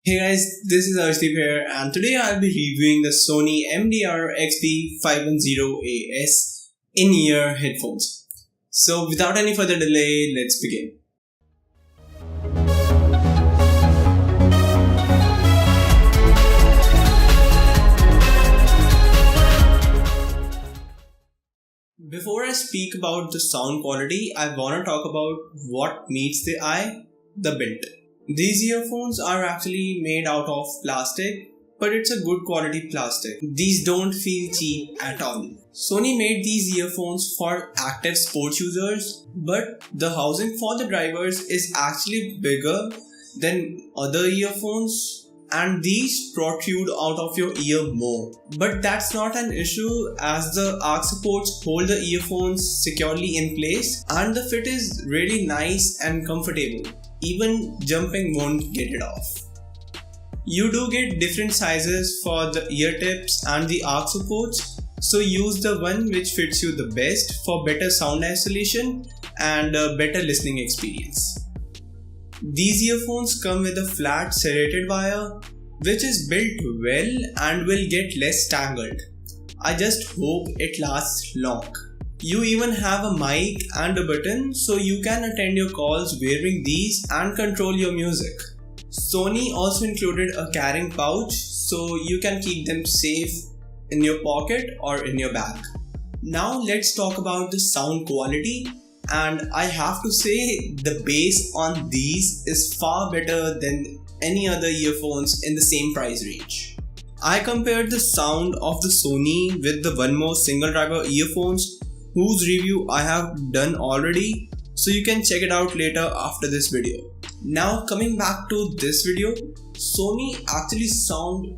Hey guys, this is Arshdeep here and today I'll be reviewing the Sony Mdr-XB510AS in-ear headphones. So without any further delay, let's begin. Before I speak about the sound quality, I want to talk about what meets the eye, the build. These earphones are actually made out of plastic, but it's a good quality plastic. These don't feel cheap at all. Sony made these earphones for active sports users, but the housing for the drivers is actually bigger than other earphones, and these protrude out of your ear more. But that's not an issue as the arc supports hold the earphones securely in place and the fit is really nice and comfortable. Even jumping won't get it off. You do get different sizes for the ear tips and the arc supports, so use the one which fits you the best for better sound isolation and a better listening experience. These earphones come with a flat serrated wire which is built well and will get less tangled. I just hope it lasts long. You even have a mic and a button so you can attend your calls wearing these and control your music. Sony also included a carrying pouch so you can keep them safe in your pocket or in your bag. Now let's talk about the sound quality, and I have to say the bass on these is far better than any other earphones in the same price range. I compared the sound of the Sony with the one more single driver earphones whose review I have done already, so you can check it out later after this video. Now coming back to this video, Sony actually sound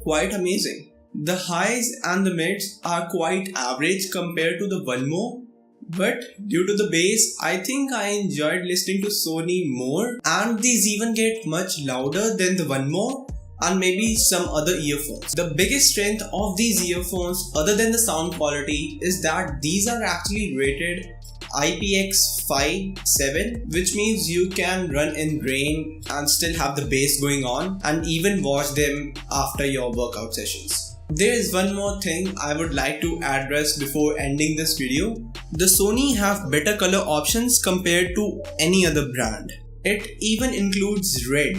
quite amazing. The highs and the mids are quite average compared to the one more, but due to the bass, I think I enjoyed listening to Sony more, and these even get much louder than the one more and maybe some other earphones. The biggest strength of these earphones other than the sound quality is that these are actually rated IPX5 which means you can run in rain and still have the bass going on and even watch them after your workout sessions. There is one more thing I would like to address before ending this video. The Sony have better color options compared to any other brand. It even includes red.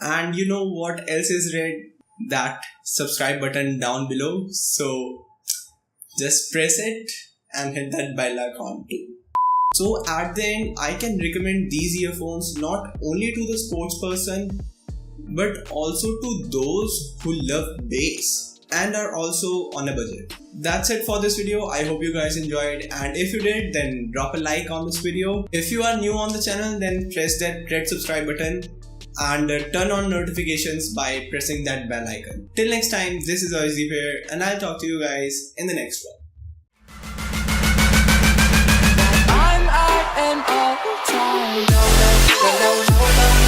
And you know what else is red? That subscribe button down below. So just press it and hit that bell icon too. So at the end, I can recommend these earphones not only to the sports person but also to those who love bass and are also on a budget. That's it for this video. I hope you guys enjoyed, and if you did, then drop a like on this video. If you are new on the channel, then press that red subscribe button and turn on notifications by pressing that bell icon. Till next time, this is Arshdeep here and I'll talk to you guys in the next one. I'm out and all the time.